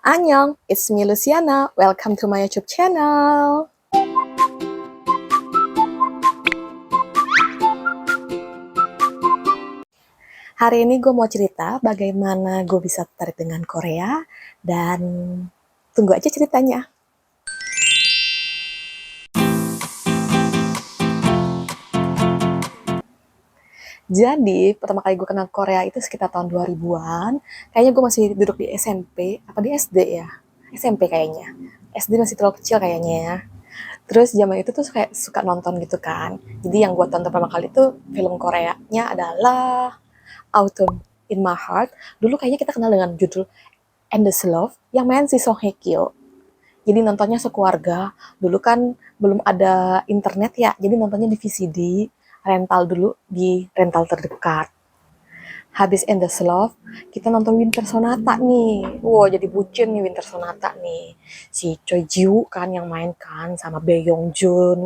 Annyeong, it's me Luciana. Welcome to my YouTube channel. Hari ini gue mau cerita bagaimana gue bisa tertarik dengan Korea dan tunggu aja ceritanya. Jadi, pertama kali gue kenal Korea itu sekitar tahun 2000-an. Kayaknya gue masih duduk di SMP, apa di SD ya? SMP kayaknya. SD masih terlalu kecil kayaknya ya. Terus zaman itu tuh kayak suka nonton gitu kan. Jadi yang gue tonton pertama kali itu film Koreanya adalah Autumn in My Heart. Dulu kayaknya kita kenal dengan judul Endless Love yang main si Song Hye Kyo. Jadi nontonnya sekeluarga. Dulu kan belum ada internet ya, jadi nontonnya di VCD, rental dulu di rental terdekat. Habis Endless Love, kita nonton Winter Sonata nih. Wow, jadi bucin nih Winter Sonata nih. Si Choi Ji-woo kan yang main kan, sama Bae Yong Joon.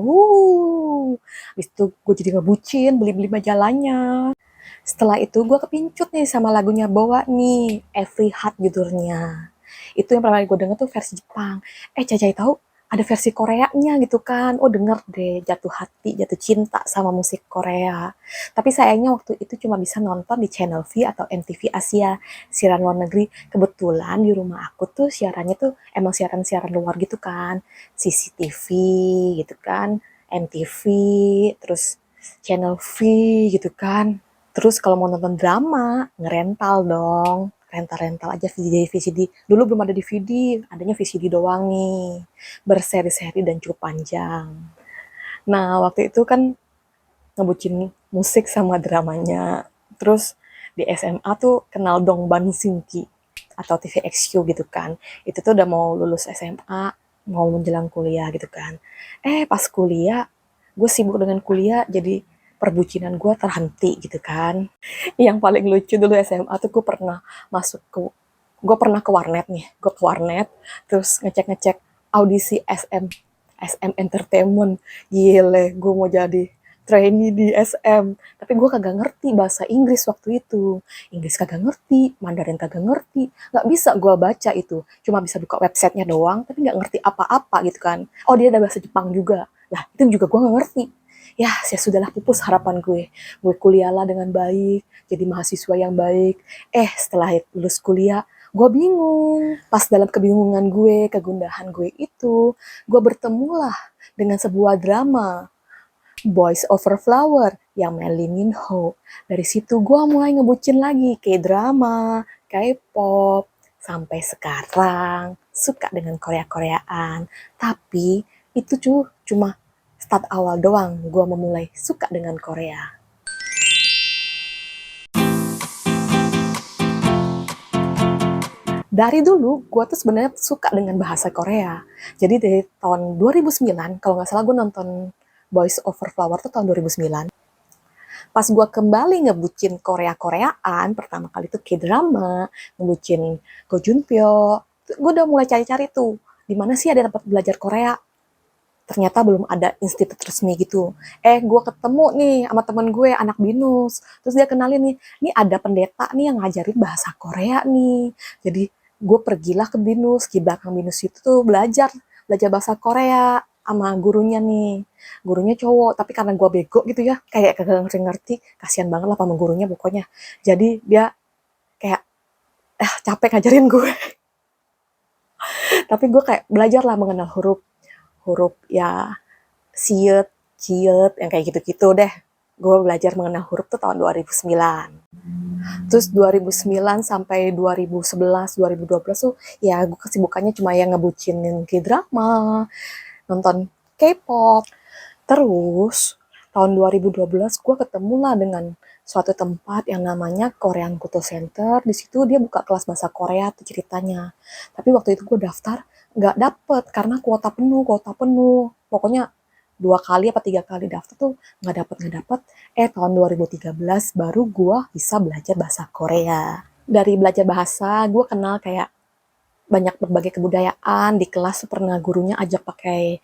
Habis itu gue jadi ngebucin, beli-beli majalahnya. Setelah itu gue kepincut nih sama lagunya Bowa nih, Every Heart judulnya. Itu yang pertama kali gue denger tuh versi Jepang. Cacai tahu ada versi Koreanya gitu kan. Oh denger deh, jatuh hati, jatuh cinta sama musik Korea. Tapi sayangnya waktu itu cuma bisa nonton di Channel V atau MTV Asia, siaran luar negeri. Kebetulan di rumah aku tuh siarannya tuh emang siaran-siaran luar gitu kan. CCTV gitu kan, MTV, terus Channel V gitu kan. Terus kalau mau nonton drama, ngerental dong. Rental-rental aja VCD. Dulu belum ada DVD, adanya VCD doang nih. Berseri-seri dan cukup panjang. Nah, waktu itu kan ngebucin musik sama dramanya. Terus di SMA tuh kenal Dongban Sinki atau TVXQ gitu kan. Itu tuh udah mau lulus SMA, mau menjelang kuliah gitu kan. Pas kuliah, gue sibuk dengan kuliah, jadi perbucinan gue terhenti gitu kan. Yang paling lucu dulu SMA tuh gue pernah ke warnet nih, gue ke warnet, terus ngecek-ngecek audisi SM Entertainment. Gile, gue mau jadi trainee di SM, tapi gue kagak ngerti bahasa Inggris waktu itu. Inggris kagak ngerti, Mandarin kagak ngerti, nggak bisa gue baca itu. Cuma bisa buka websitenya doang, tapi nggak ngerti apa-apa gitu kan. Oh dia ada bahasa Jepang juga, lah itu juga gue nggak ngerti. Ya, sudahlah pupus harapan gue. Gue kuliahlah dengan baik, jadi mahasiswa yang baik. Setelah lulus kuliah, gue bingung. Pas dalam kebingungan gue, kegundahan gue itu, gue bertemulah dengan sebuah drama, Boys Over Flower, yang main Lee Min Ho. Dari situ gue mulai ngebucin lagi, K-drama, K-pop, sampai sekarang suka dengan Korea-Koreaan. Tapi itu cuma start awal doang gue memulai suka dengan Korea. Dari dulu gue tuh sebenarnya suka dengan bahasa Korea. Jadi dari tahun 2009, kalau nggak salah gue nonton Boys Over Flower tuh tahun 2009. Pas gue kembali ngebucin Korea-Koreaan, pertama kali tuh K-drama, ngebucin Go Junpyo, gue udah mulai cari-cari tuh, di mana sih ada tempat belajar Korea. Ternyata belum ada institut resmi gitu. Gue ketemu nih sama temen gue, anak BINUS. Terus dia kenalin nih ada pendeta nih yang ngajarin bahasa Korea nih. Jadi gue pergilah ke BINUS, di belakang BINUS itu tuh belajar bahasa Korea sama gurunya nih. Gurunya cowok, tapi karena gue bego gitu ya, kayak kagak ngerti-ngerti, kasihan banget lah sama gurunya pokoknya. Jadi dia kayak, capek ngajarin gue. Tapi gue kayak belajar lah mengenal huruf huruf ya, siet, ciet, yang kayak gitu-gitu deh. Gue belajar mengenal huruf tuh tahun 2009. Terus 2009 sampai 2011, 2012 tuh ya gue kesibukannya cuma yang ngebucinin K-drama, nonton K-pop. Terus tahun 2012 gue ketemu lah dengan suatu tempat yang namanya Korean Kultur Center. Di situ dia buka kelas bahasa Korea tuh ceritanya. Tapi waktu itu gue daftar nggak dapet karena kuota penuh. Pokoknya 2 kali apa 3 kali daftar tuh nggak dapet. Tahun 2013 baru gue bisa belajar bahasa Korea. Dari belajar bahasa gue kenal kayak banyak berbagai kebudayaan. Di kelas pernah gurunya ajak pakai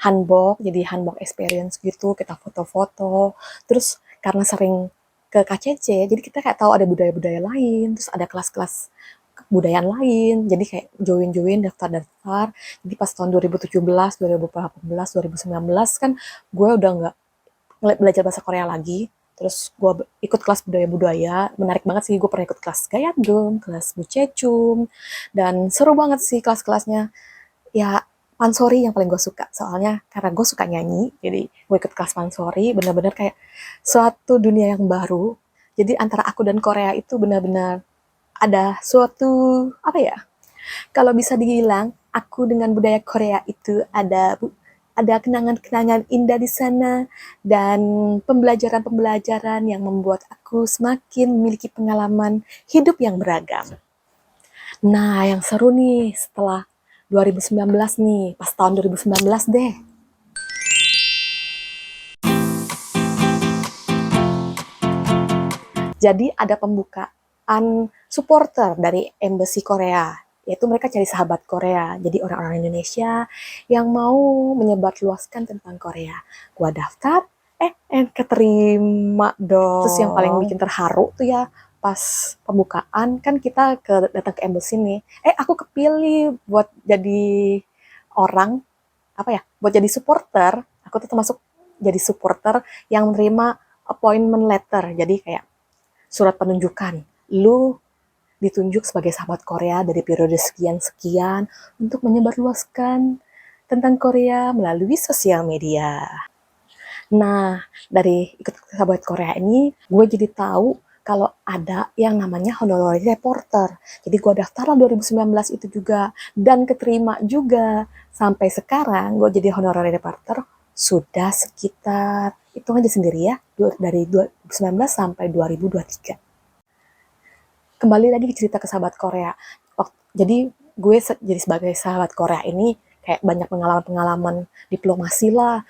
hanbok, jadi hanbok experience gitu, kita foto-foto. Terus karena sering ke KCC, jadi kita kayak tahu ada budaya-budaya lain, terus ada kelas-kelas kebudayaan lain. Jadi kayak join daftar-daftar. Jadi pas tahun 2017, 2018, 2019 kan gue udah nggak belajar bahasa Korea lagi. Terus gue ikut kelas budaya-budaya. Menarik banget sih, gue pernah ikut kelas Gayatgum, kelas Bucecum, dan seru banget sih kelas-kelasnya. Ya, pansori yang paling gue suka. Soalnya karena gue suka nyanyi, jadi gue ikut kelas pansori, bener-bener kayak suatu dunia yang baru. Jadi antara aku dan Korea itu benar-benar ada suatu, apa ya, kalau bisa dibilang, aku dengan budaya Korea itu ada kenangan-kenangan indah di sana dan pembelajaran-pembelajaran yang membuat aku semakin memiliki pengalaman hidup yang beragam. Nah, yang seru nih setelah 2019 nih, pas tahun 2019 deh. Jadi ada pembukaan supporter dari Embassy Korea, yaitu mereka cari sahabat Korea. Jadi orang-orang Indonesia yang mau menyebarluaskan tentang Korea. Gua daftar, keterima dong. Terus yang paling bikin terharu tuh ya, pas pembukaan kan kita datang ke embassy nih. Aku kepilih buat jadi orang, apa ya, buat jadi supporter. Aku tuh termasuk jadi supporter yang menerima appointment letter. Jadi kayak surat penunjukan. Lu ditunjuk sebagai sahabat Korea dari periode sekian-sekian untuk menyebarluaskan tentang Korea melalui sosial media. Nah, dari ikut sahabat Korea ini, gue jadi tahu kalau ada yang namanya honorary reporter. Jadi gue daftar lah 2019 itu juga, dan keterima juga. Sampai sekarang gue jadi honorary reporter sudah sekitar, hitung aja sendiri ya, dari 2019 sampai 2023. Kembali lagi cerita ke sahabat Korea. Jadi gue jadi sebagai sahabat Korea ini kayak banyak pengalaman-pengalaman diplomasi lah.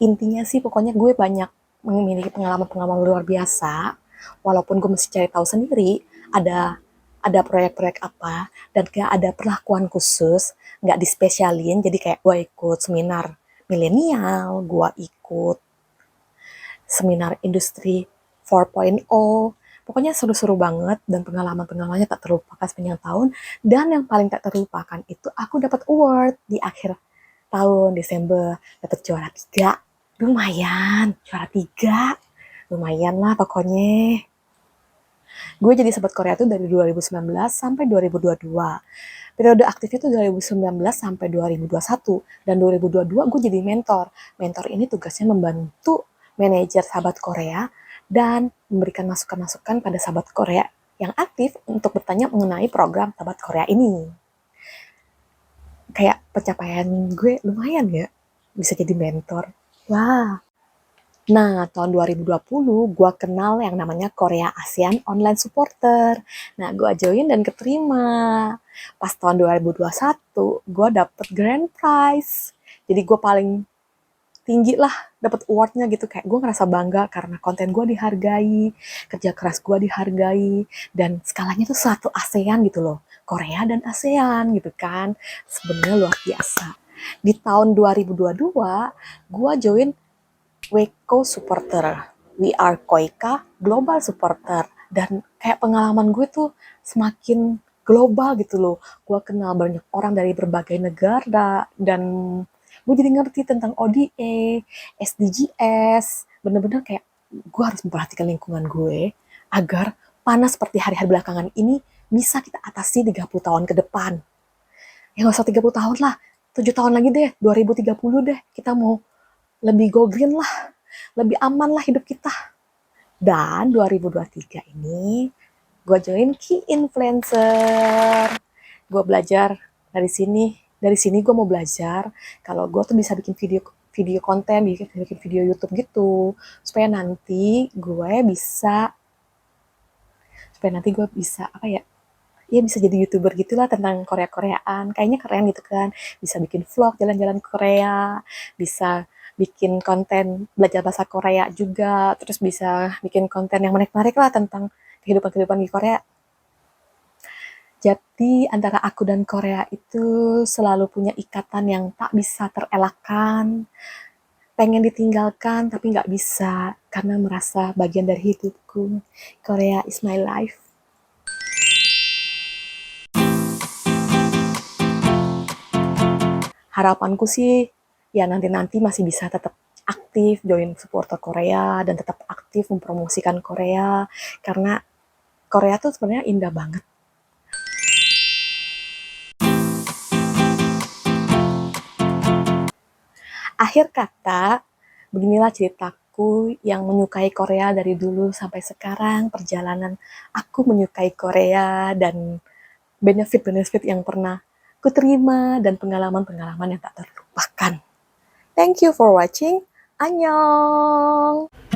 Intinya sih pokoknya gue banyak memiliki pengalaman-pengalaman luar biasa. Walaupun gue mesti cari tahu sendiri ada proyek-proyek apa dan kayak ada perlakuan khusus, nggak dispesialin. Jadi kayak gue ikut seminar milenial, gue ikut seminar industri 4.0. Pokoknya seru-seru banget dan pengalaman-pengalamannya tak terlupakan sepanjang tahun. Dan yang paling tak terlupakan itu aku dapat award di akhir tahun Desember, dapat juara 3. Lumayan, juara 3. Lumayan lah pokoknya. Gue jadi sahabat Korea tuh dari 2019 sampai 2022. Periode aktifnya tuh 2019 sampai 2021. Dan 2022 gue jadi mentor. Mentor ini tugasnya membantu manajer sahabat Korea dan memberikan masukan-masukan pada sahabat Korea yang aktif untuk bertanya mengenai program sahabat Korea ini. Kayak pencapaian gue lumayan ya, bisa jadi mentor. Wah. Nah, tahun 2020 gue kenal yang namanya Korea ASEAN Online Supporter. Nah, gue join dan keterima. Pas tahun 2021, gue dapet grand prize. Jadi gue paling tinggi lah dapat awardnya gitu. Kayak gue ngerasa bangga karena konten gue dihargai, kerja keras gue dihargai, dan skalanya tuh satu ASEAN gitu loh. Korea dan ASEAN gitu kan. Sebenarnya luar biasa. Di tahun 2022, gue join Weko Supporter, We Are Koika Global Supporter, dan kayak pengalaman gue tuh semakin global gitu loh. Gue kenal banyak orang dari berbagai negara dan gue jadi ngerti tentang ODA, SDGs. Bener-bener kayak gue harus memperhatikan lingkungan gue agar panas seperti hari-hari belakangan ini bisa kita atasi 30 tahun ke depan. Ya nggak usah 30 tahun lah, 7 tahun lagi deh, 2030 deh, kita mau lebih go green lah, lebih aman lah hidup kita. Dan 2023 ini gue join Key Influencer. Gue belajar dari sini gue mau belajar kalau gue tuh bisa bikin video konten, bikin video YouTube gitu, supaya nanti gue bisa apa ya, ya bisa jadi YouTuber gitulah tentang Korea-Koreaan. Kayaknya keren gitu kan. Bisa bikin vlog jalan-jalan ke Korea, bisa bikin konten belajar bahasa Korea juga, terus bisa bikin konten yang menarik-menarik lah tentang kehidupan-kehidupan di Korea. Jadi antara aku dan Korea itu selalu punya ikatan yang tak bisa terelakkan. Pengen ditinggalkan tapi nggak bisa karena merasa bagian dari hidupku. Korea is my life. harapanku sih ya nanti-nanti masih bisa tetap aktif join supporter Korea dan tetap aktif mempromosikan Korea karena Korea tuh sebenarnya indah banget. Akhir kata, beginilah ceritaku yang menyukai Korea dari dulu sampai sekarang, perjalanan aku menyukai Korea dan benefit-benefit yang pernah kuterima dan pengalaman-pengalaman yang tak terlupakan. Thank you for watching. Annyeong!